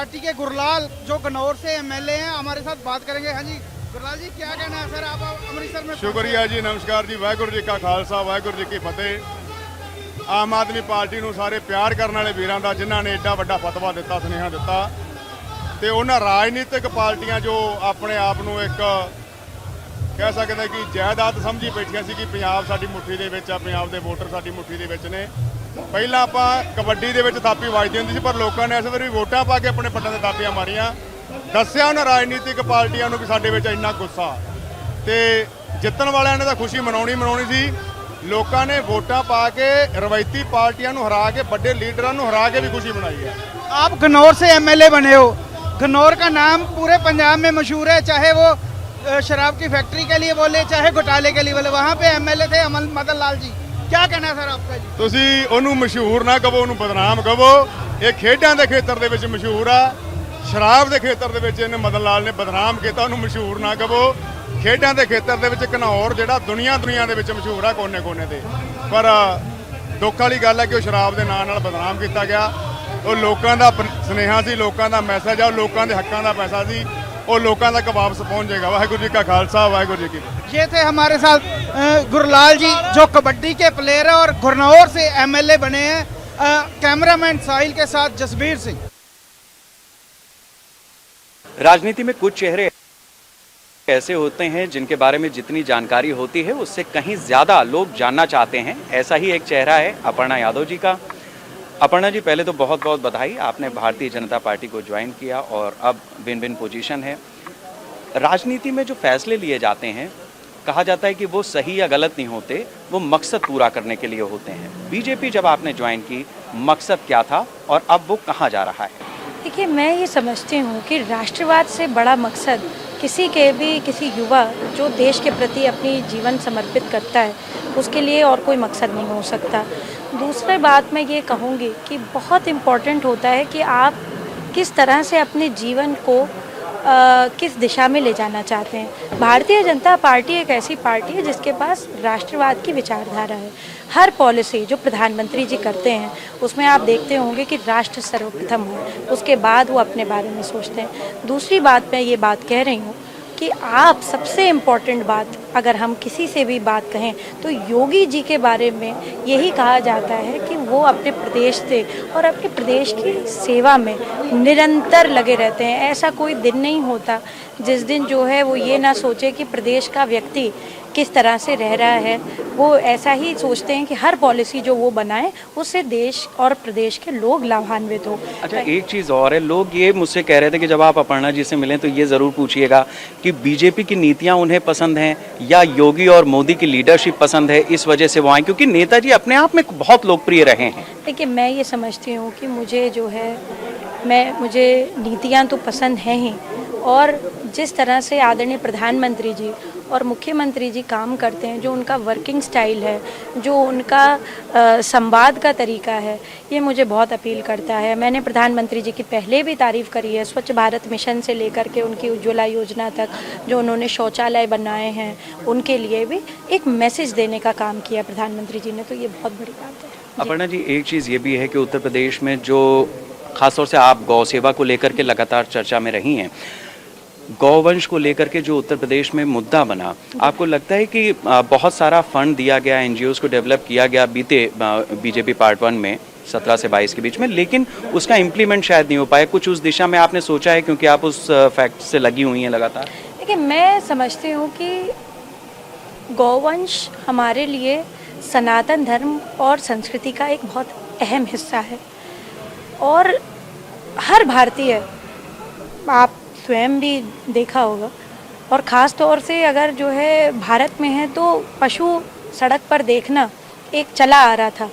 Party के गुरलाल जो गन्नौर से एमएलए हैं, हमारे साथ बात करेंगे। हाँ जी गुरलाल जी, क्या कहना है सर, आप अमृतसर में? शुक्रिया जी, नमस्कार जी, वाहगुरू जी का खालसा वाहगुरू जी की फतेह। आम आदमी पार्टी ਨੂੰ ਸਾਰੇ ਪਿਆਰ ਕਰਨ ਵਾਲੇ ਵੀਰਾਂ ਦਾ, ਜਿਨ੍ਹਾਂ ਨੇ ਏਡਾ ਵੱਡਾ ਫਤਵਾ ਦਿੱਤਾ, ਸੁਨੇਹਾ ਦਿੱਤਾ, ਤੇ ਉਹਨਾਂ ਰਾਜਨੀਤਿਕ ਪਾਰਟੀਆਂ ਜੋ ਆਪਣੇ ਆਪ ਨੂੰ ਇੱਕ ਕਹਿ ਸਕਦੇ ਕਿ ਜਾਇਦਾਦ ਸਮਝੀ ਬੈਠੀਆਂ ਸੀ ਕਿ ਪੰਜਾਬ ਸਾਡੀ ਮੁੱਠੀ ਦੇ ਵਿੱਚ ਆ, ਪੰਜਾਬ ਦੇ ਵੋਟਰ ਸਾਡੀ ਮੁੱਠੀ ਦੇ ਵਿੱਚ ਨੇ। ਪਹਿਲਾਂ ਆਪਾਂ ਕਬੱਡੀ ਦੇ ਵਿੱਚ ਥਾਪੀ ਵੱਜਦੀ ਹੁੰਦੀ ਸੀ, ਪਰ ਲੋਕਾਂ ਨੇ ਇਸ ਵਾਰੀ ਵੋਟਾਂ ਪਾ ਕੇ ਆਪਣੇ ਪੱਟਾਂ 'ਤੇ ਥਾਪੀਆਂ ਮਾਰੀਆਂ। ਦੱਸਿਆ ਉਹਨਾਂ ਰਾਜਨੀਤਿਕ ਪਾਰਟੀਆਂ ਨੂੰ ਕਿ ਸਾਡੇ ਵਿੱਚ ਇੰਨਾ ਗੁੱਸਾ, ਤੇ ਜਿੱਤਣ ਵਾਲਿਆਂ ਨੇ ਤਾਂ ਖੁਸ਼ੀ ਮਨਾਉਣੀ ਸੀ। ਲੋਕਾਂ ਨੇ ਵੋਟਾਂ ਪਾ ਕੇ ਰਵਾਇਤੀ ਪਾਰਟੀਆਂ ਨੂੰ ਹਰਾ ਕੇ, ਵੱਡੇ ਲੀਡਰਾਂ ਨੂੰ ਹਰਾ ਕੇ भी खुशी मनाई है। आप गन्नौर से एमएलए बने हो, गन्नौर का नाम पूरे पंजाब में मशहूर है, चाहे वो शराब की फैक्ट्री के लिए बोले चाहे घोटाले के लिए बोले। वहाँ पे एमएलए थे मदन लाल जी, क्या कहना है सर आपका जी? ਤੁਸੀਂ ਉਹਨੂੰ ਮਸ਼ਹੂਰ ਨਾ ਕਹੋ, ਉਹਨੂੰ ਬਦਨਾਮ ਕਹੋ। ਇਹ ਖੇਡਾਂ ਦੇ ਖੇਤਰ ਦੇ ਵਿੱਚ ਮਸ਼ਹੂਰ ਆ, ਸ਼ਰਾਬ ਦੇ ਖੇਤਰ ਦੇ ਵਿੱਚ ਇਹਨੇ ਮਦਨ ਲਾਲ ਨੇ ਬਦਨਾਮ ਕੀਤਾ। ਉਹਨੂੰ ਮਸ਼ਹੂਰ ਨਾ ਕਹੋ। ਖੇਡਾਂ ਦੇ ਖੇਤਰ ਦੇ ਵਿੱਚ ਘਨੌਰ ਜਿਹੜਾ ਦੁਨੀਆ ਦੇ ਵਿੱਚ ਮਸ਼ਹੂਰ ਆ ਕੋਨੇ-ਕੋਨੇ ਤੇ, ਪਰ ਦੁੱਖ ਵਾਲੀ ਗੱਲ ਹੈ ਕਿ ਉਹ ਸ਼ਰਾਬ ਦੇ ਨਾਂ ਨਾਲ ਬਦਨਾਮ ਕੀਤਾ ਗਿਆ। ਉਹ ਲੋਕਾਂ ਦਾ ਸੁਨੇਹਾ ਸੀ, ਲੋਕਾਂ ਦਾ ਮੈਸੇਜ ਆ, ਉਹ ਲੋਕਾਂ ਦੇ ਹੱਕਾਂ ਦਾ ਪੈਸਾ ਸੀ, ਉਹ ਲੋਕਾਂ ਤੱਕ ਵਾਪਸ पहुंच जाएगा। वाहिगुरू जी का खालसा वाहिगुरू जी की। ये थे हमारे साथ गुरलाल जी जो कबड्डी के प्लेयर हैं और गन्नौर से एमएलए बने हैं। कैमरामैन साहिल के साथ जसबीर सिंह। राजनीति में कुछ चेहरे ऐसे होते हैं जिनके बारे में जितनी जानकारी होती है उससे कहीं ज़्यादा लोग जानना चाहते हैं। ऐसा ही एक चेहरा है अपर्णा यादव जी का। अपर्णा जी, पहले तो बहुत बहुत बधाई, आपने भारतीय जनता पार्टी को ज्वाइन किया और अब विन विन पोजीशन है। राजनीति में जो फैसले लिए जाते हैं, कहा जाता है कि वो सही या गलत नहीं होते, वो मकसद पूरा करने के लिए होते हैं। बीजेपी जब आपने ज्वाइन की, मकसद क्या था और अब वो कहाँ जा रहा है? देखिए, मैं ये समझती हूँ कि राष्ट्रवाद से बड़ा मकसद किसी युवा जो देश के प्रति अपनी जीवन समर्पित करता है, उसके लिए और कोई मकसद नहीं हो सकता। दूसरी बात मैं ये कहूँगी कि बहुत इम्पॉर्टेंट होता है कि आप किस तरह से अपने जीवन को किस दिशा में ले जाना चाहते हैं। भारतीय जनता पार्टी एक ऐसी पार्टी है जिसके पास राष्ट्रवाद की विचारधारा है। हर पॉलिसी जो प्रधानमंत्री जी करते हैं उसमें आप देखते होंगे कि राष्ट्र सर्वप्रथम हो, उसके बाद वो अपने बारे में सोचते हैं। दूसरी बात मैं ये बात कह रही हूँ कि आप सबसे इम्पॉर्टेंट बात, अगर हम किसी से भी बात कहें तो योगी जी के बारे में यही कहा जाता है कि वो अपने प्रदेश से और अपने प्रदेश की सेवा में निरंतर लगे रहते हैं। ऐसा कोई दिन नहीं होता जिस दिन जो है वो ये ना सोचे कि प्रदेश का व्यक्ति किस तरह से रह रहा है। वो ऐसा ही सोचते हैं कि हर पॉलिसी जो वो बनाए उससे देश और प्रदेश के लोग लाभान्वित हो। अच्छा, एक चीज़ और है, लोग ये मुझसे कह रहे थे कि जब आप अपर्णा जी से मिलें तो ये ज़रूर पूछिएगा कि बीजेपी की नीतियाँ उन्हें पसंद हैं या योगी और मोदी की लीडरशिप पसंद है, इस वजह से वो आए, क्योंकि नेताजी अपने आप में बहुत लोकप्रिय रहे हैं। देखिए, मैं ये समझती हूँ कि मुझे जो है मुझे नीतियाँ तो पसंद हैं ही, और जिस तरह से आदरणीय प्रधानमंत्री जी और मुख्यमंत्री जी काम करते हैं, जो उनका वर्किंग स्टाइल है, जो उनका संवाद का तरीका है, ये मुझे बहुत अपील करता है। मैंने प्रधानमंत्री जी की पहले भी तारीफ़ करी है, स्वच्छ भारत मिशन से लेकर के उनकी उज्ज्वला योजना तक, जो उन्होंने शौचालय बनाए हैं उनके लिए भी एक मैसेज देने का काम किया प्रधानमंत्री जी ने, तो ये बहुत बड़ी बात है। अपर्णा जी, एक चीज़ ये भी है कि उत्तर प्रदेश में जो खासतौर से आप गौ सेवा को लेकर के लगातार चर्चा में रही हैं, गौवंश को लेकर के जो उत्तर प्रदेश में मुद्दा बना, आपको लगता है कि बहुत सारा फंड दिया गया, एनजीओज़ को डेवलप किया गया बीते बीजेपी पार्ट 1 में 17 से 22 के बीच में, लेकिन उसका इम्प्लीमेंट शायद नहीं हो पाया? कुछ उस दिशा में आपने सोचा है, क्योंकि आप उस फैक्ट से लगी हुई हैं लगातार? देखिए, मैं समझती हूँ कि गौवंश हमारे लिए सनातन धर्म और संस्कृति का एक बहुत अहम हिस्सा है, और हर भारतीय, आप स्वयं भी देखा होगा, और ख़ास तौर से अगर जो है भारत में है तो पशु सड़क पर देखना एक चला आ रहा था।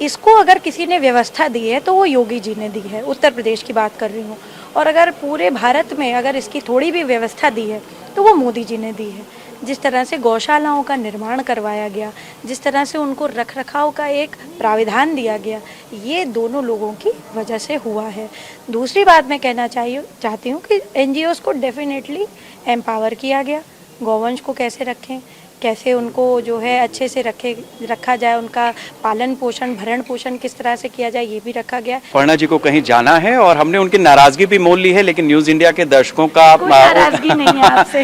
इसको अगर किसी ने व्यवस्था दी है तो वो योगी जी ने दी है, उत्तर प्रदेश की बात कर रही हूँ। और अगर पूरे भारत में अगर इसकी थोड़ी भी व्यवस्था दी है तो वो मोदी जी ने दी है। जिस तरह से गौशालाओं का निर्माण करवाया गया, जिस तरह से उनको रख रखाव का एक प्राविधान दिया गया, ये दोनों लोगों की वजह से हुआ है। दूसरी बात मैं कहना चाहती हूँ कि एनजीओज़ को डेफिनेटली एम्पावर किया गया। गौवंश को कैसे रखें, कैसे उनको जो है अच्छे से रखा जाए, उनका पालन पोषण भरण पोषण किस तरह से किया जाए, ये भी रखा गया। अपर्णा जी को कहीं जाना है और हमने उनकी नाराजगी भी मोल ली है, लेकिन न्यूज इंडिया के दर्शकों का नाराजगी नहीं है आपसे।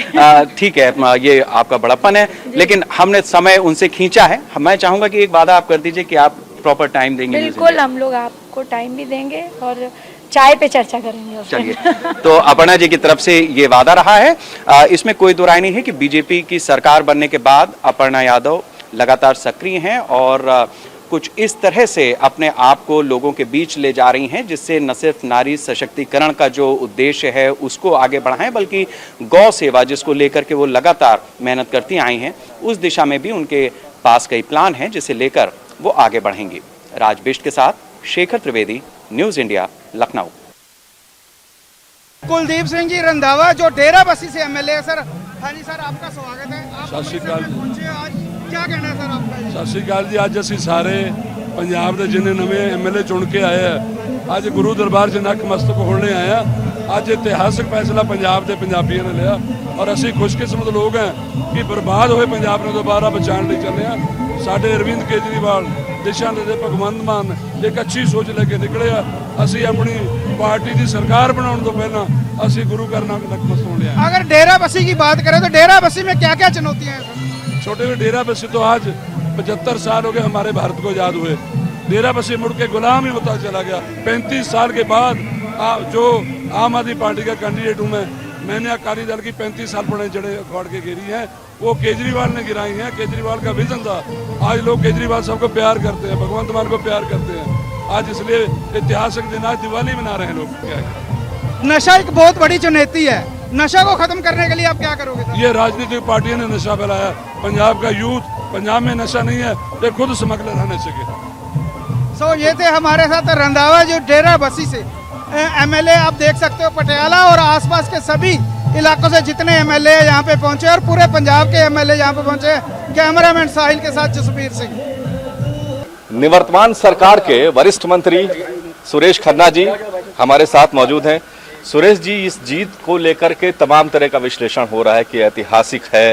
ठीक है, ये आपका बड़प्पन है, लेकिन हमने समय उनसे खींचा है। मैं चाहूंगा कि एक वादा आप कर दीजिए कि आप प्रॉपर टाइम देंगे। बिल्कुल, हम लोग आपको टाइम भी देंगे और चाय पे चर्चा करेंगे। चलिए, तो अपर्णा जी की तरफ से ये वादा रहा है। इसमें कोई दो राय नहीं है कि बीजेपी की सरकार बनने के बाद अपर्णा यादव लगातार सक्रिय हैं और कुछ इस तरह से अपने आप को लोगों के बीच ले जा रही हैं, जिससे न सिर्फ नारी सशक्तिकरण का जो उद्देश्य है उसको आगे बढ़ाएं, बल्कि गौ सेवा जिसको लेकर के वो लगातार मेहनत करती आई हैं, उस दिशा में भी उनके पास कई प्लान हैं जिसे लेकर वो आगे बढ़ेंगी। राज बिष्ट के साथ शेखर त्रिवेदी, न्यूज इंडिया, लखनऊ। कुलदीप सिंह जी रंधावा जो डेरा बस्सी से एमएलए है। सर, हाँ जी सर, आपका स्वागत है। आप सत श्री अकाल। पहुंचे आज, क्या कहना है सर आपका? सत श्री अकाल जी। ਅੱਜ ਅਸੀਂ ਸਾਰੇ ਪੰਜਾਬ ਦੇ ਜਿੰਨੇ ਨਵੇਂ ਐਮਐਲਏ ਚੁਣ ਕੇ ਆਏ ਆ, ਅੱਜ ਗੁਰੂ ਦਰਬਾਰ 'ਚ ਨਤਮਸਤਕ ਹੋਣੇ ਆਏ ਆ। ਅੱਜ ਇਤਿਹਾਸਕ ਫੈਸਲਾ ਪੰਜਾਬ ਦੇ ਪੰਜਾਬੀਆਂ ਨੇ ਲਿਆ ਔਰ ਅਸੀਂ ਖੁਸ਼ਕਿਸਮਤ ਲੋਕ ਹਾਂ ਕਿ ਬਰਬਾਦ ਹੋਏ ਪੰਜਾਬ ਨੂੰ ਦੁਬਾਰਾ ਬਚਾਉਣ ਲਈ ਚੱਲੇ ਆ। ਸਾਡੇ ਅਰਵਿੰਦ ਕੇਜਰੀਵਾਲ, ਦਿਸ਼ਾ ਦੇ ਭਗਵੰਤ ਮਾਨ ਇੱਕ ਅੱਛੀ ਸੋਚ ਲੈ ਕੇ ਨਿਕਲੇ ਆ। ਅਸੀਂ ਆਪਣੀ पार्टी की सरकार बनाने तो पहला असि गुरु करना नतमस्तक होने आए। अगर डेरा बस्सी की बात करें तो डेरा बस्सी में क्या क्या चुनौतियां हैं? छोटे में डेरा बस्सी तो आज 75 साल हो गए हमारे भारत को आजाद हुए। डेरा बस्सी मुड़ के गुलाम ही होता चला गया। 35 साल के बाद जो आम आदमी पार्टी का कैंडिडेट हूँ मैंने अकाली दल की 35 साल पुराने जड़े अखवाड़ के गिरी हैं, वो केजरीवाल ने गिराई हैं। केजरीवाल का विजन था। आज लोग केजरीवाल साहब को प्यार करते हैं, भगवंत मान को प्यार करते हैं। आज इसलिए ऐतिहासिक दिन आज दिवाली मना रहे हैं लोग। क्या है? नशा एक बहुत बड़ी चुनौती है, नशा को खत्म करने के लिए आप क्या करोगे सर? ये राजनीतिक पार्टियों ने नशा फैलाया। पंजाब का यूथ, पंजाब में नशा नहीं है, ये खुद स्मगलर है नशे के। सो ये थे हमारे साथ रंधावा जो डेरा बस्सी से एमएलए। आप देख सकते हो पटियाला और आसपास के सभी इलाकों से जितने एमएलए यहाँ पे पहुंचे और पूरे पंजाब के एमएलए यहाँ पे पहुंचे। कैमरामैन साहिल के साथ जसबीर सिंह। निवर्तमान सरकार के वरिष्ठ मंत्री सुरेश खन्ना जी हमारे साथ मौजूद हैं। सुरेश जी, इस जीत को लेकर के तमाम तरह का विश्लेषण हो रहा है कि ऐतिहासिक है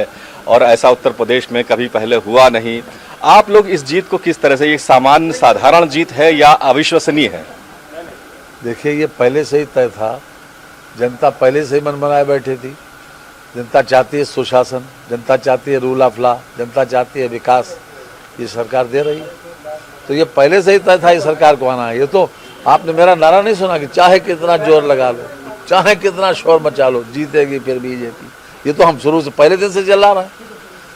और ऐसा उत्तर प्रदेश में कभी पहले हुआ नहीं। आप लोग इस जीत को किस तरह से, ये सामान्य साधारण जीत है या अविश्वसनीय है? देखिए, ये पहले से ही तय था। जनता पहले से ही मन बनाए बैठी थी। जनता चाहती है सुशासन, जनता चाहती है रूल ऑफ लॉ, जनता चाहती है विकास। ये सरकार दे रही है, तो ये पहले से ही तय था इस सरकार को आना है। ये तो आपने मेरा नारा नहीं सुना कि चाहे कितना जोर लगा लो, चाहे कितना शोर मचा लो, जीतेगी फिर बीजेपी। ये तो हम शुरू से पहले दिन से चला रहे हैं।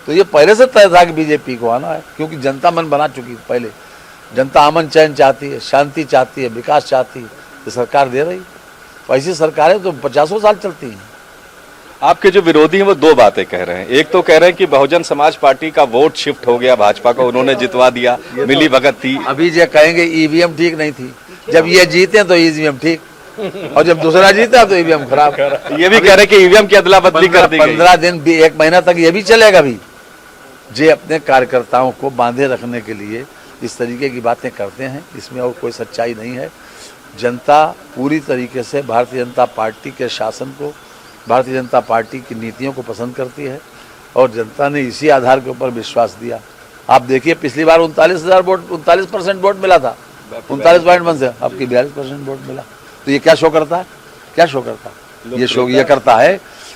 तो ये पहले से तय था कि बीजेपी को आना है, क्योंकि जनता मन बना चुकी है। पहले जनता अमन चैन चाहती है, शांति चाहती है, विकास चाहती है। ये सरकार दे रही। ऐसी सरकारें तो 50 साल चलती हैं। आपके जो विरोधी हैं वो दो बातें कह रहे हैं। एक तो कह रहे हैं कि बहुजन समाज पार्टी का वोट शिफ्ट हो गया भाजपा को, उन्होंने जितवा दिया, मिली भगत थी। अभी जो कहेंगे ईवीएम ठीक नहीं थी, जब ये जीते तो ईवीएम ठीक, और जब दूसरा जीता तो ईवीएम खराब। ये भी कह रहे हैं कि ईवीएम की अदला बदली कर दी गई। 15 दिन भी, 1 महीना तक ये भी चलेगा। भी जे अपने कार्यकर्ताओं को बांधे रखने के लिए इस तरीके की बातें करते हैं, इसमें और कोई सच्चाई नहीं है। जनता पूरी तरीके से भारतीय जनता पार्टी के शासन को, भारतीय जनता पार्टी की नीतियों को पसंद करती है और जनता ने इसी आधार के ऊपर विश्वास दिया। आप देखिए, पिछली बार 39% वोट मिला था, 39.1 से, आपकी 42% वोट मिला। तो ये क्या शो करता है? क्या शो करता है? ये शो ये करता है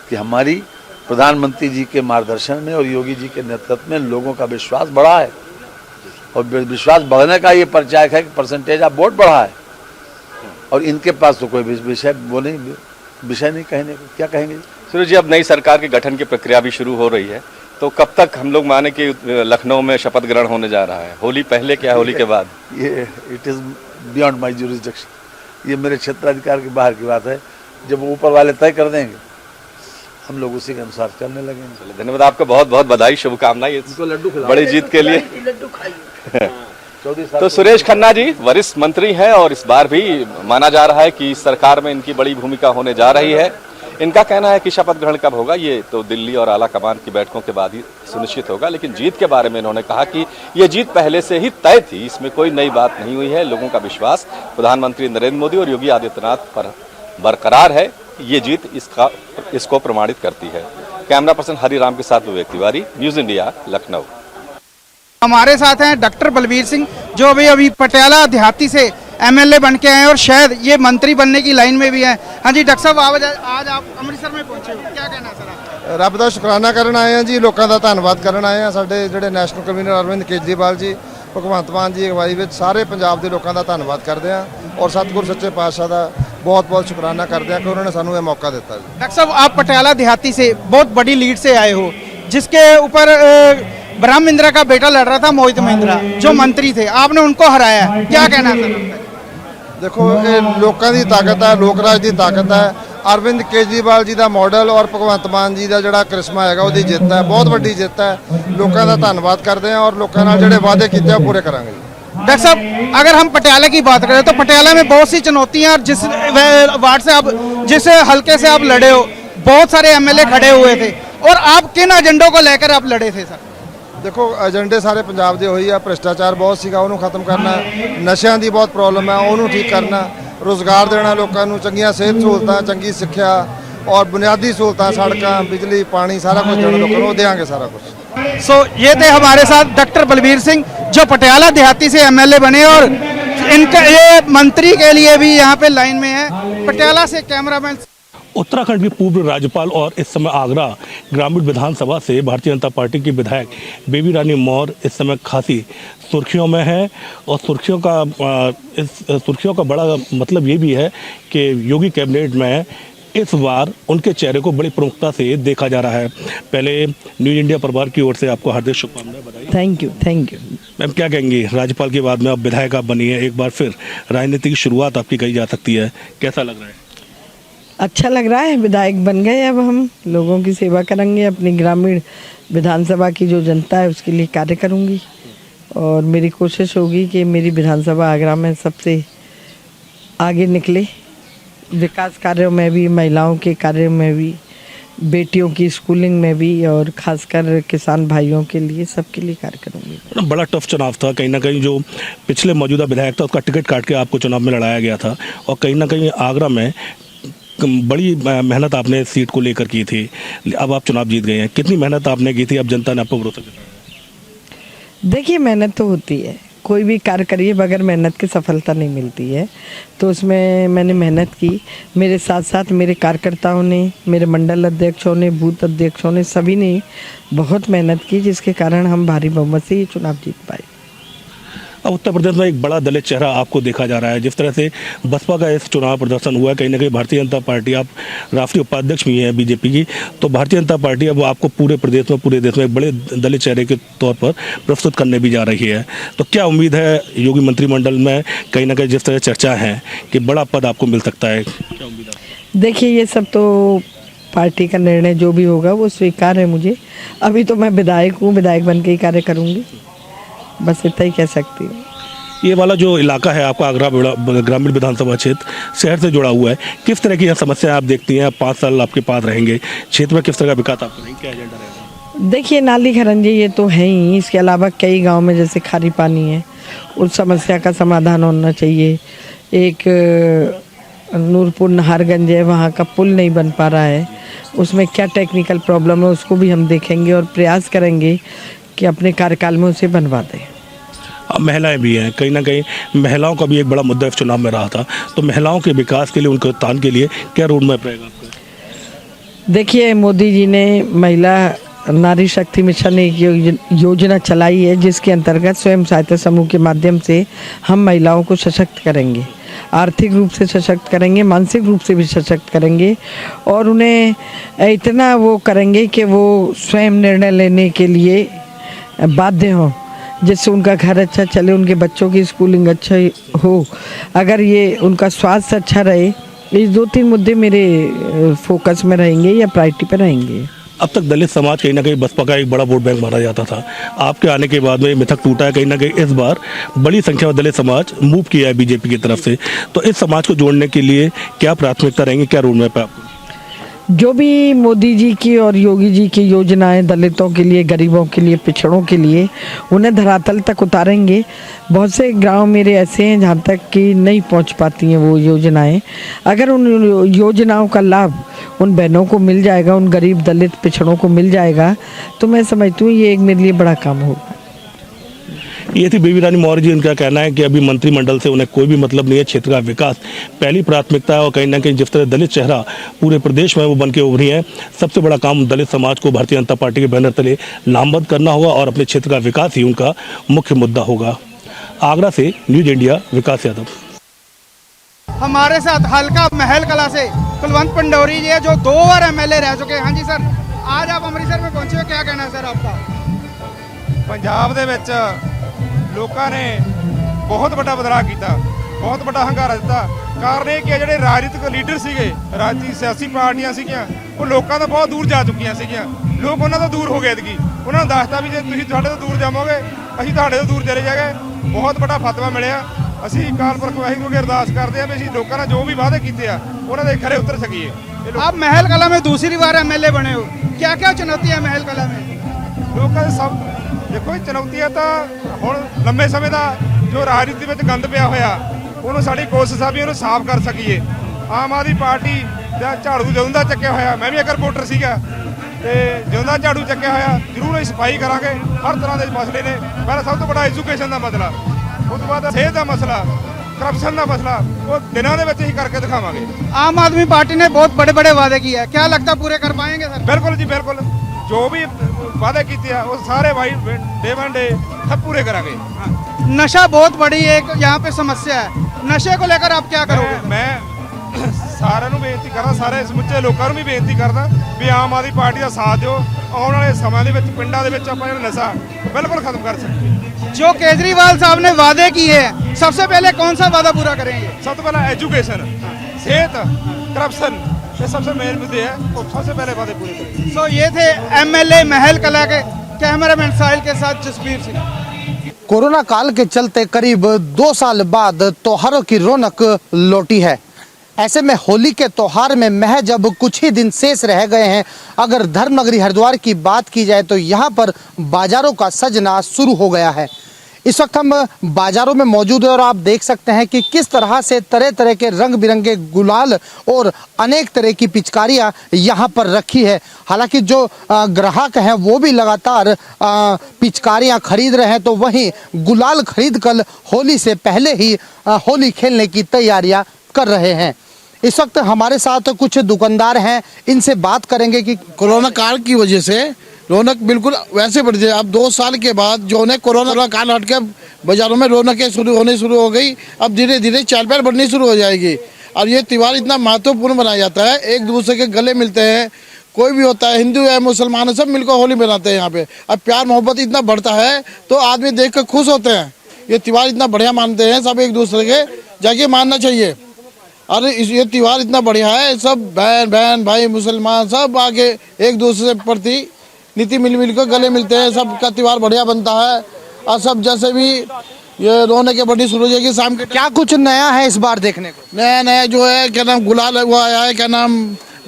कि हमारी प्रधानमंत्री जी के मार्गदर्शन में और योगी जी के नेतृत्व में लोगों का विश्वास बढ़ा है, और विश्वास बढ़ने का ये परिचायक है कि परसेंटेज ऑफ वोट बढ़ा है। और इनके पास तो कोई विषय नहीं कहने को। क्या कहेंगे? सुरेश जी, अब नई सरकार के गठन की प्रक्रिया भी शुरू हो रही है, तो कब तक हम लोग माने कि लखनऊ में शपथ ग्रहण होने जा रहा है? होली पहले क्या, होली के बाद? ये it is beyond my jurisdiction. ये मेरे क्षेत्राधिकार के बाहर की बात है। जब ऊपर वाले तय कर देंगे, हम लोग उसी के अनुसार चलने लगेंगे। धन्यवाद, आपको बहुत बहुत बधाई, शुभकामनाएं बड़ी जीत के लिए। तो सुरेश खन्ना जी वरिष्ठ मंत्री हैं और इस बार भी माना जा रहा है कि इस सरकार में इनकी बड़ी भूमिका होने जा रही है। इनका कहना है कि शपथ ग्रहण कब होगा ये तो दिल्ली और आला कमान की बैठकों के बाद ही सुनिश्चित होगा, लेकिन जीत के बारे में इन्होंने कहा कि ये जीत पहले से ही तय थी, इसमें कोई नई बात नहीं हुई है। लोगों का विश्वास प्रधानमंत्री नरेंद्र मोदी और योगी आदित्यनाथ पर बरकरार है। ये जीत इसको प्रमाणित करती है। कैमरा पर्सन हरिराम के साथ विवेक तिवारी, न्यूज़ इंडिया, लखनऊ। हमारे साथ हैं डॉक्टर बलबीर सिंह, जो अभी पटियाला देहाती से एमएलए बन के आए हैं और शायद ये मंत्री बनने की लाइन में भी हैं। हाँ जी डॉक्टर साहब, आज आप अमृतसर में पहुंचे हो, क्या कहना है सर आपका? ਰੱਬ ਦਾ ਸ਼ੁਕਰਾਨਾ ਕਰਨ ਆਏ ਆ ਜੀ, ਲੋਕਾਂ ਦਾ ਧੰਨਵਾਦ ਕਰਨ ਆਏ ਆ। ਸਾਡੇ ਜਿਹੜੇ ਨੈਸ਼ਨਲ ਕਨਵੀਨਰ ਅਰਵਿੰਦ ਕੇਜਰੀਵਾਲ ਜੀ, ਭਗਵੰਤ ਮਾਨ ਜੀ ਅਗਵਾਈ ਵਿੱਚ ਸਾਰੇ ਪੰਜਾਬ ਦੇ ਲੋਕਾਂ ਦਾ ਧੰਨਵਾਦ ਕਰਦੇ ਆ ਔਰ ਸਤਿਗੁਰ ਸੱਚੇ ਪਾਤਸ਼ਾਹ ਦਾ बहुत शुक्राना करते हैं कि उन्होंने सानू ये मौका दिता जी। डॉक्टर साहब, आप पटियाला देहाती से बहुत बड़ी लीड से आए हो, जिसके ऊपर ब्रह्म महिंद्रा का बेटा लड़ रहा था, मोहित महिंद्रा, जो मंत्री थे, आपने उनको हराया, क्या कहना है सर? देखो ये लोगों की ताकत है, लोकराज की ताकत है। अरविंद केजरीवाल जी का मॉडल और भगवंत मान जी का जो करिश्मा है वो जित है, बहुत बड़ी जित है। लोगों का धन्यवाद करते हैं और लोगों ने जो वादे किए पूरे करांगे। डॉक्टर साहब, अगर हम पटियाला की बात करें तो पटियाला में बहुत सी चुनौतियां, और जिस वार्ड से आप, जिस हल्के से आप लड़े हो, बहुत सारे एमएलए खड़े हुए थे, और आप किन एजेंडों को लेकर आप लड़े थे सर? देखो एजेंडे सारे पंजाब के होई है, भ्रष्टाचार बहुत सीगा उन्होंने खत्म करना, नशियां की बहुत प्रॉब्लम है उन्होंने ठीक करना, रोजगार देना लोगों को, चंगियां सेहत सहूलतां, चंगी सिक्ख्या और बुनियादी सहूलतां, सड़कां, बिजली, पानी, सारा कुछ देना लोगों को, देंगे सारा कुछ। सो ये थे हमारे साथ डॉक्टर बलबीर सिंह, जो पटियाला देहाती से एमएलए बने और इनका ये मंत्री के लिए भी यहाँ पे लाइन में है। पटियाला से कैमरामैन। उत्तराखंड की पूर्व राज्यपाल और इस समय आगरा ग्रामीण विधानसभा से भारतीय जनता पार्टी की विधायक बेबी रानी मौर्य इस समय खासी सुर्खियों में है, और सुर्खियों का बड़ा मतलब ये भी है कि योगी कैबिनेट में इस बार उनके चेहरे को बड़ी प्रमुखता से देखा जा रहा है। पहले न्यूज इंडिया परिवार की ओर से आपको हार्दिक शुभकामनाएं, बधाई। Thank you. मैम, क्या कहेंगी, राज्यपाल के बाद में आप विधायक आप बनी है, एक बार फिर राजनीति की शुरुआत आपकी कही जा सकती है, कैसा लग रहा है? अच्छा लग रहा है, विधायक बन गए, अब हम लोगों की सेवा करेंगे, अपनी ग्रामीण विधानसभा की जो जनता है उसके लिए कार्य करूंगी, और मेरी कोशिश होगी कि मेरी विधानसभा आगरा में सबसे आगे निकले, विकास कार्यों में भी, महिलाओं के कार्यों में भी, बेटियों की स्कूलिंग में भी, और खासकर किसान भाइयों के लिए, सबके लिए कार्य करूँगी। बड़ा टफ चुनाव था, कहीं ना कहीं जो पिछले मौजूदा विधायक था उसका टिकट काट के आपको चुनाव में लड़ाया गया था, और कहीं ना कहीं आगरा में बड़ी मेहनत आपने सीट को लेकर की थी, अब आप चुनाव जीत गए हैं, कितनी मेहनत आपने की थी, अब जनता ने आपको भरोसा दिलाया? देखिए, मेहनत तो होती है, कोई भी कार्य करिए बगैर मेहनत की सफलता नहीं मिलती है, तो उसमें मैंने मेहनत की। मेरे साथ साथ मेरे कार्यकर्ताओं ने, मेरे मंडल अध्यक्षों ने, बूथ अध्यक्षों ने, सभी ने बहुत मेहनत की, जिसके कारण हम भारी बहुमत से ये चुनाव जीत पाए। अब उत्तर प्रदेश में एक बड़ा दलित चेहरा आपको देखा जा रहा है, जिस तरह से बसपा का इस चुनाव प्रदर्शन हुआ है, कहीं ना कहीं भारतीय जनता पार्टी, आप राष्ट्रीय उपाध्यक्ष भी हैं बीजेपी की, तो भारतीय जनता पार्टी अब आपको पूरे प्रदेश में, पूरे देश में एक बड़े दलित चेहरे के तौर पर प्रस्तुत करने भी जा रही है, तो क्या उम्मीद है योगी मंत्रिमंडल में, कहीं ना कहीं जिस तरह चर्चा है कि बड़ा पद आपको मिल सकता है, क्या उम्मीद है? देखिए, ये सब तो पार्टी का निर्णय जो भी होगा वो स्वीकार है मुझे, अभी तो मैं विधायक हूँ, विधायक बन के ही कार्य करूँगी, बस इतना ही कह सकती हूँ। ये वाला जो इलाका है आपका आगरा ग्रामीण विधानसभा क्षेत्र शहर से जुड़ा हुआ है, किस तरह की समस्याएं आप देखती हैं? 5 साल आपके पास रहेंगे, क्षेत्र में किस तरह का विकास आप करेंगे, क्या एजेंडा रहेगा? देखिए, नाली खरंजे ये तो है ही, इसके अलावा कई गांव में जैसे खारी पानी है, उस समस्या का समाधान होना चाहिए। एक नूरपुर नहारगंज है, वहाँ का पुल नहीं बन पा रहा है, उसमें क्या टेक्निकल प्रॉब्लम है उसको भी हम देखेंगे और प्रयास करेंगे कि अपने कार्यकाल में उसे बनवा दें। अब महिलाएं भी हैं, कहीं ना कहीं महिलाओं का भी एक बड़ा मुद्दा इस चुनाव में रहा था, तो महिलाओं के विकास के लिए, उनके उत्थान के लिए क्या रोड मैप रहेगा आपका? देखिए, मोदी जी ने महिला नारी शक्ति मिशन एक योजना चलाई है, जिसके अंतर्गत स्वयं सहायता समूह के माध्यम से हम महिलाओं को सशक्त करेंगे, आर्थिक रूप से सशक्त करेंगे, मानसिक रूप से भी सशक्त करेंगे, और उन्हें इतना वो करेंगे कि वो स्वयं निर्णय लेने के लिए बाध्य हों, जिससे उनका घर अच्छा चले, उनके बच्चों की स्कूलिंग अच्छा हो, अगर ये उनका स्वास्थ्य अच्छा रहे, ये 2-3 मुद्दे मेरे फोकस में रहेंगे या प्रायोरिटी पे रहेंगे। अब तक दलित समाज कहीं ना कहीं बसपा का एक बड़ा वोट बैंक माना जाता था, आपके आने के बाद में मिथक टूटा है, कहीं ना कहीं इस बार बड़ी संख्या में दलित समाज मूव किया है बीजेपी की तरफ से, तो इस समाज को जोड़ने के लिए क्या प्राथमिकता रहेंगी, क्या रोड मैप है आपको? जो भी मोदी जी की और योगी जी की योजनाएं दलितों के लिए, गरीबों के लिए, पिछड़ों के लिए, उन्हें धरातल तक उतारेंगे। बहुत से गांव मेरे ऐसे हैं जहां तक कि नहीं पहुंच पाती हैं वो योजनाएं। अगर उन योजनाओं का लाभ उन बहनों को मिल जाएगा, उन गरीब दलित पिछड़ों को मिल जाएगा, तो मैं समझती हूँ ये एक मेरे लिए बड़ा काम होगा। ये थी बेबी रानी मौर्य जी। उनका कहना है कि अभी मंत्रिमंडल से उन्हें कोई भी मतलब नहीं है, क्षेत्र का विकास पहली प्राथमिकता है। और कहीं ना कहीं जिस तरह दलित चेहरा पूरे प्रदेश में वो बन के उभरी है, सबसे बड़ा काम दलित समाज को भारतीय जनता पार्टी के बैनर तले लामबंद करना होगा और अपने क्षेत्र का विकास ही उनका मुख्य मुद्दा होगा। आगरा से न्यूज इंडिया, विकास यादव। हमारे साथ हल्का महल कला से कुलवंत पंडोरी जी है, जो 2 बार MLA रह चुके हैं। हाँ जी सर, आज आप अमृतसर में पहुंचे हो, क्या कहना है सर आपका? ਪੰਜਾਬ ਦੇ ਵਿੱਚ ਲੋਕਾਂ ਨੇ ਬਹੁਤ ਵੱਡਾ ਬਦਲਾਅ ਕੀਤਾ, ਬਹੁਤ ਵੱਡਾ ਹੰਗਾਰਾ ਦਿੱਤਾ। ਕਾਰਨ ਇਹ ਕਿ ਜਿਹੜੇ ਰਾਜਨੀਤਿਕ ਲੀਡਰ ਸੀਗੇ, ਰਾਜਨੀਤਿਕ ਸਿਆਸੀ ਪਾਰਟੀਆਂ ਸੀਗੀਆਂ, ਉਹ ਲੋਕਾਂ ਤੋਂ ਬਹੁਤ ਦੂਰ ਜਾ ਚੁੱਕੀਆਂ ਸੀਗੀਆਂ। ਲੋਕ ਉਹਨਾਂ ਤੋਂ ਦੂਰ ਹੋ ਗਏ ਐਤਕੀ। ਉਹਨਾਂ ਨੂੰ ਦੱਸਤਾ ਵੀ ਜੇ ਤੁਸੀਂ ਸਾਡੇ ਤੋਂ ਦੂਰ ਜਾਵੋਗੇ, ਅਸੀਂ ਤੁਹਾਡੇ ਤੋਂ ਦੂਰ ਚਲੇ ਜਾਵਾਂਗੇ। ਬਹੁਤ ਵੱਡਾ ਫਤਵਾ ਮਿਲਿਆ। ਅਸੀਂ ਅਕਾਲ ਪੁਰਖ ਵਾਹਿਗੁਰੂ ਅੱਗੇ ਅਰਦਾਸ ਕਰਦੇ ਹਾਂ ਵੀ ਅਸੀਂ ਲੋਕਾਂ ਨਾਲ ਜੋ ਵੀ ਵਾਅਦੇ ਕੀਤੇ ਆ ਉਹਨਾਂ ਦੇ ਖਰੇ ਉਤਰ ਸਕੀਏ। आप महल कला में दूसरी बार MLA बने हो, क्या क्या चुनौती है महल कला में? ਲੋਕਾਂ ਦੇ ਸਭ ਦੇਖੋ ਇਹ ਚੁਣੌਤੀਆਂ ਤਾਂ ਹੁਣ ਲੰਮੇ ਸਮੇਂ ਦਾ ਜੋ ਰਾਜਨੀਤੀ ਵਿੱਚ ਗੰਦ ਪਿਆ ਹੋਇਆ, ਉਹਨੂੰ ਸਾਡੀ ਕੋਸ਼ਿਸ਼ ਆ ਵੀ ਉਹਨੂੰ ਸਾਫ਼ ਕਰ ਸਕੀਏ। ਆਮ ਆਦਮੀ ਪਾਰਟੀ ਦਾ ਝਾੜੂ ਜਦੋਂ ਦਾ ਚੱਕਿਆ ਹੋਇਆ, ਮੈਂ ਵੀ ਇੱਕ ਰਿਪੋਰਟਰ ਸੀਗਾ, ਤੇ ਜਦੋਂ ਦਾ ਝਾੜੂ ਚੱਕਿਆ ਹੋਇਆ ਜ਼ਰੂਰ ਅਸੀਂ ਸਫਾਈ ਕਰਾਂਗੇ। ਹਰ ਤਰ੍ਹਾਂ ਦੇ ਮਸਲੇ ਨੇ। ਪਹਿਲਾਂ ਸਭ ਤੋਂ ਵੱਡਾ ਐਜੂਕੇਸ਼ਨ ਦਾ ਮਸਲਾ, ਉਸ ਤੋਂ ਬਾਅਦ ਸਿਹਤ ਦਾ ਮਸਲਾ, करप्शन का मसला, वो दिनों में ही करके दिखावांगे। आम आदमी पार्टी ने बहुत बड़े बड़े वादे किए हैं, क्या लगता है पूरे कर पाएंगे सर? बिल्कुल जी बिल्कुल, जो भी वादे किए हैं वो सारे डे बाय डे सब पूरे करांगे। नशा बहुत बड़ी एक यहाँ पे समस्या है, नशे को लेकर आप क्या करोगे? मैं सारे ਨੂੰ ਬੇਨਤੀ ਕਰਦਾ, ਸਾਰੇ ਸਮੁੱਚੇ ਲੋਕਾਂ ਨੂੰ ਵੀ ਬੇਨਤੀ ਕਰਦਾ ਵੀ ਆਮ ਆਦਮੀ ਪਾਰਟੀ ਦਾ ਸਾਥ ਦਿਓ। ਆਉਣ ਵਾਲੇ ਸਮਾਂ ਦੇ ਵਿੱਚ ਪਿੰਡਾਂ ਦੇ ਵਿੱਚ ਆਪਾਂ ਜਿਹੜਾ ਨਸ਼ਾ ਬਿਲकुल खत्म कर सकते हैं। जो केजरीवाल साहब ने वादे किए हैं, सबसे पहले कौन सा वादा पूरा करेंगे? सबसे पहला एजुकेशन, सेहत, करप्शन, ये सबसे मेन मुद्दे हैं, वो सबसे पहले वादे पूरे करेंगे। सो ये थे MLA महल कला के कैमरामैन साहिल के साथ जसबीर सिंह। कोरोना काल के चलते करीब 2 साल बाद त्योहारों की रौनक लौटी है। ऐसे में होली के त्योहार में महज अब कुछ ही दिन शेष रह गए हैं। अगर धर्मनगरी हरिद्वार की बात की जाए तो यहाँ पर बाजारों का सजना शुरू हो गया है। इस वक्त हम बाजारों में मौजूद हैं और आप देख सकते हैं कि किस तरह से तरह तरह के रंग बिरंगे गुलाल और अनेक तरह की पिचकारियाँ यहाँ पर रखी है। हालांकि जो ग्राहक हैं वो भी लगातार पिचकारियाँ खरीद रहे हैं, तो वहीं गुलाल खरीद कर होली से पहले ही होली खेलने की तैयारियाँ कर रहे हैं। इस वक्त हमारे साथ कुछ दुकानदार हैं, इनसे बात करेंगे कि कोरोना काल की वजह से रौनक बिल्कुल वैसे बढ़ जाए। अब 2 साल के बाद जो है कोरोना काल हट के बाजारों में रौनकें शुरू हो गई। अब धीरे धीरे चहल पहल बढ़नी शुरू हो जाएगी। अब ये त्यौहार इतना महत्वपूर्ण मनाया जाता है, एक दूसरे के गले मिलते हैं, कोई भी होता है, हिंदू है मुसलमान है, सब मिलकर होली मनाते हैं यहाँ पे। अब प्यार मोहब्बत इतना बढ़ता है तो आदमी देख कर खुश होते हैं। ये त्यौहार इतना बढ़िया मानते हैं सब, एक दूसरे के जाके मानना चाहिए। अरे ये त्यौहार इतना बढ़िया है, सब बहन भाई मुसलमान सब आके एक दूसरे के प्रति नीति मिल कर गले मिलते हैं। सबका त्यौहार बढ़िया बनता है और सब जैसे भी ये रौनक बढ़नी शुरू हो जाएगी। शाम के क्या कुछ नया है इस बार देखने को? नया जो है क्या नाम गुलाल वो आया है, क्या नाम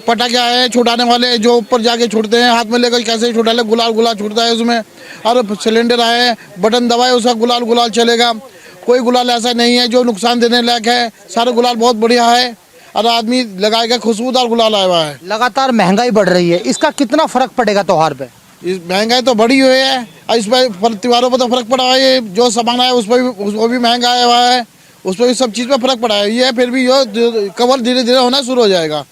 पटाखे आए हैं छुटाने वाले, जो ऊपर जाके छुटते हैं, हाथ में लेकर कैसे छुटा ले, गुलाल छुटता है उसमें। और सिलेंडर आए हैं, बटन दबाए उसका गुलाल चलेगा। कोई गुलाल ऐसा नहीं है जो नुकसान देने लायक है, सारे गुलाल बहुत बढ़िया है और आदमी लगाएगा, खुशबूदार गुलाल आया हुआ है। लगातार महंगाई बढ़ रही है, इसका कितना फर्क पड़ेगा त्योहार पे? इस महंगाई तो बढ़ी हुई है, इस पर त्योहारों पर तो फर्क पड़ा है। जो सामान आया उस पर भी महंगा आया हुआ है, उस पर भी सब चीज़ पर फर्क पड़ा है। ये फिर भी ये कवर धीरे धीरे होना शुरू हो जाएगा।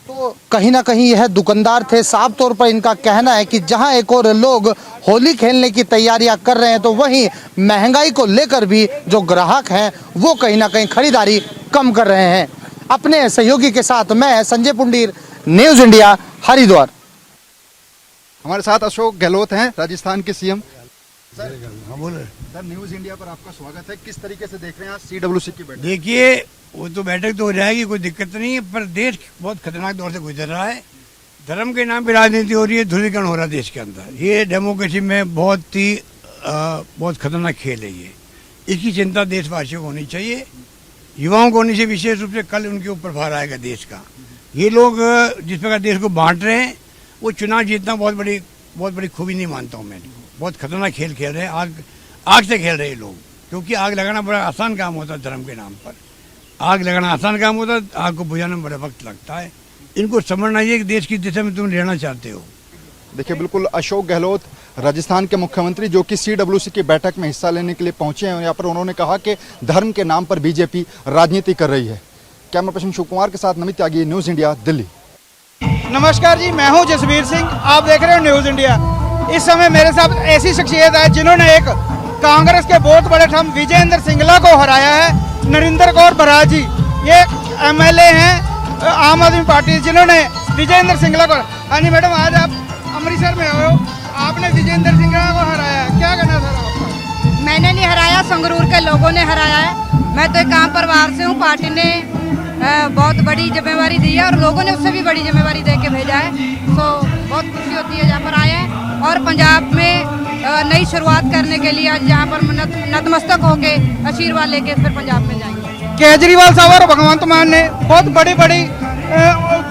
तो कहीं ना कहीं यह दुकानदार थे, साफ तौर पर इनका कहना है कि जहां एक और लोग होली खेलने की तैयारियां कर रहे हैं, तो वहीं महंगाई को लेकर भी जो ग्राहक हैं वो कहीं ना कहीं खरीदारी कम कर रहे हैं। अपने सहयोगी के साथ मैं संजय पुंडीर, न्यूज इंडिया, हरिद्वार। हमारे साथ अशोक गहलोत हैं, राजस्थान के CM। सर न्यूज इंडिया पर आपका स्वागत है। किस तरीके से देख रहे हैं आज CWC की बैठक? देखिए, वो तो बैठक तो हो जाएगी, कोई दिक्कत नहीं है, पर देश बहुत खतरनाक दौर से गुजर रहा है। धर्म के नाम पे राजनीति हो रही है, ध्रुवीकरण हो रहा है देश के अंदर। ये डेमोक्रेसी में बहुत खतरनाक खेल है ये। इसकी चिंता देशवासियों को होनी चाहिए, युवाओं को होनी चाहिए विशेष रूप से। कल उनके ऊपर भार आएगा देश का, ये लोग जिस प्रकार देश को बांट रहे हैं, वो चुनाव जीतना बहुत बड़ी खूबी नहीं मानता हूँ मैं। बहुत खतरनाक खेल खेल रहे हैं, आग से खेल रहे हैं लोग, क्योंकि आग लगाना बड़ा आसान काम होता है। धर्म के नाम पर आग लगाना आसान काम होता है, आग को बुझाने में बड़ा वक्त लगता है। इनको समझना चाहिए कि देश की दिशा में तुम लेना चाहते हो। देखिए, बिल्कुल अशोक गहलोत राजस्थान के मुख्यमंत्री जो कि CWC की बैठक में हिस्सा लेने के लिए पहुंचे हैं, यहाँ पर उन्होंने कहा कि धर्म के नाम पर बीजेपी राजनीति कर रही है। कैमरा पर्सन शिव कुमार के साथ नमित त्यागी, न्यूज़ इंडिया, दिल्ली। नमस्कार जी, मैं हूं जसवीर सिंह, आप देख रहे हो न्यूज़ इंडिया। इस समय मेरे साथ ऐसी शख्सियत है जिन्होंने एक कांग्रेस के बहुत बड़े ठम विजेंद्र सिंगला को हराया है। नरेंद्र कौर बराड़ जी ये MLA हैं आम आदमी पार्टी, जिन्होंने विजेंद्र सिंगला को। हाँ जी मैडम, आज आप अमृतसर में आए हो, आपने विजेंद्र सिंगला को हराया, क्या कहना सर आपका? मैंने नहीं हराया, संगरूर के लोगों ने हराया है। मैं तो एक आम परिवार से हूँ, पार्टी ने बहुत बड़ी जिम्मेवारी दी है और लोगों ने उससे भी बड़ी जिम्मेवारी दे के भेजा है। तो बहुत खुशी होती है जहाँ पर आए हैं और पंजाब में नई शुरुआत करने के लिए आज यहाँ पर नतमस्तक होके आशीर्वाद लेके फिर पंजाब में जाएंगे। केजरीवाल साहब और भगवंत मान ने बहुत बड़ी बड़ी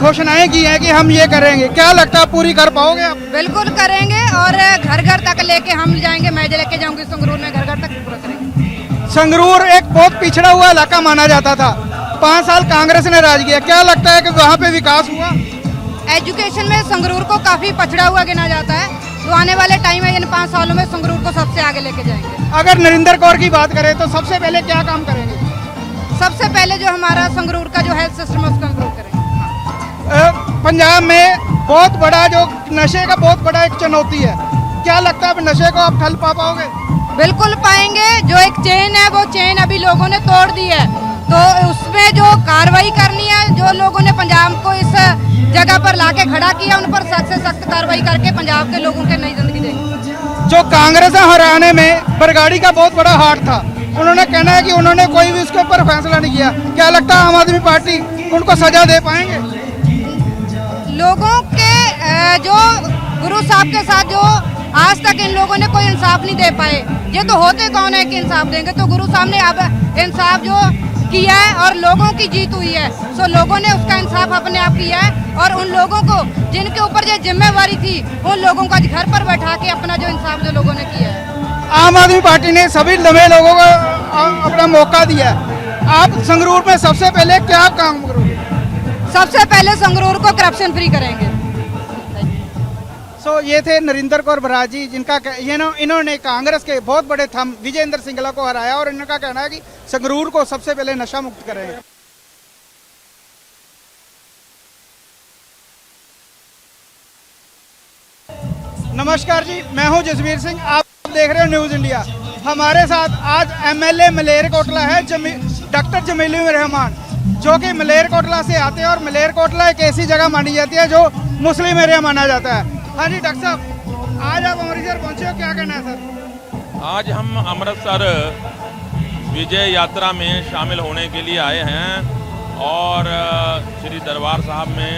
घोषणाएं की हैं कि हम ये करेंगे, क्या लगता है पूरी कर पाओगे आप? बिल्कुल करेंगे और घर घर तक लेके हम जाएंगे। मैं लेके जाऊंगी संगरूर में, घर घर तक पूरा करेंगे। संगरूर एक बहुत पिछड़ा हुआ इलाका माना जाता था, 5 साल कांग्रेस ने राज किया, क्या लगता है कि वहाँ पे विकास हुआ? एजुकेशन में संगरूर को काफी पछड़ा हुआ गिना जाता है, तो आने वाले टाइम में इन 5 सालों में संगरूर को सबसे आगे लेके जाएंगे। अगर नरेंद्र कौर की बात करें तो सबसे पहले क्या काम करेंगे? सबसे पहले जो हमारा संगरूर का जो हेल्थ सिस्टम है उसको इम्प्रूव करेंगे। पंजाब में बहुत बड़ा जो नशे का बहुत बड़ा एक चुनौती है, क्या लगता है नशे को आप ठल पा पाओगे? बिल्कुल पाएंगे। जो एक चेन है वो चेन अभी लोगों ने तोड़ दी है, तो उसमें जो कार्रवाई करनी है, जो लोगों ने पंजाब को इस जगह पर लाके खड़ा किया, उन पर सख्त से सख्त कार्रवाई करके पंजाब के लोगों के नई जिंदगी देंगे। जो कांग्रेस हराने में बरगाड़ी का बहुत बड़ा हाथ था, उन्होंने कहना है कि उन्होंने कोई भी उसके ऊपर फैसला नहीं किया, क्या लगता है आम आदमी पार्टी उनको सजा दे पाएंगे? लोगों के जो गुरु साहब के साथ जो आज तक इन लोगों ने कोई इंसाफ नहीं दे पाए, ये तो होते कौन है कि इंसाफ देंगे? तो गुरु साहब ने अब इंसाफ जो किया है और लोगों की जीत हुई है, सो लोगों ने उसका इंसाफ अपने आप किया है और उन लोगों को जिनके ऊपर ये जिम्मेवारी थी, उन लोगों को आज घर पर बैठा के अपना जो इंसाफ जो लोगों ने किया है। आम आदमी पार्टी ने सभी नवे लोगों को अपना मौका दिया है, आप संगरूर में सबसे पहले क्या काम करोगे? सबसे पहले संगरूर को करप्शन फ्री करेंगे। ये थे नरेंद्र कौर बराड़ जी, जिनका इन्होंने कांग्रेस के बहुत बड़े थम विजेंद्र सिंगला को हराया और इनका कहना है कि संगरूर को सबसे पहले नशा मुक्त करेंगे। नमस्कार जी, मैं हूं जसवीर सिंह, आप देख रहे हो न्यूज़ इंडिया। हमारे साथ आज MLA मलेरकोटला है डॉक्टर जमीलुर रहमान, जो कि मलेरकोटला से आते हैं और मलेरकोटला एक ऐसी जगह मानी जाती है जो मुस्लिम एरिया माना जाता है। हाँ जी डॉक्टर साहब, आज आप अमृतसर पहुंचे हो, क्या कहना है सर? आज हम अमृतसर विजय यात्रा में शामिल होने के लिए आए हैं और श्री दरबार साहब में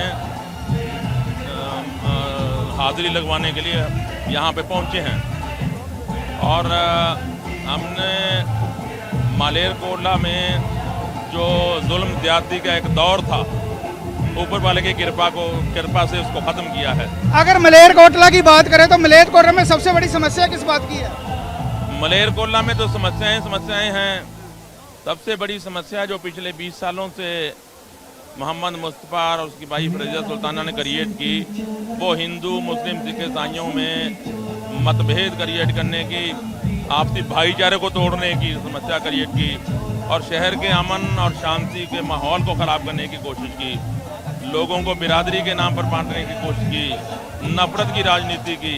हाजिरी लगवाने के लिए यहाँ पे पहुँचे हैं। और हमने मालेरकोटला में जो जुल्म ज्यादती का एक दौर था, ऊपर वाले की कृपा से उसको खत्म किया है। अगर मलेरकोटला की बात करें तो मलेरकोटला में सबसे बड़ी समस्या किस बात की है? मलेरकोटला में तो समस्याएं हैं। सबसे बड़ी समस्या जो पिछले 20 सालों से मोहम्मद मुस्तफ़ा और उसकी भाई फरीदा सुल्ताना ने क्रिएट की, वो हिंदू मुस्लिम सिख ईसाइयों में मतभेद क्रिएट करने की, आपसी भाईचारे को तोड़ने की समस्या क्रिएट की और शहर के अमन और शांति के माहौल को ख़राब करने की कोशिश की, लोगों को बिरादरी के नाम पर बांटने की कोशिश की, नफरत की राजनीति की।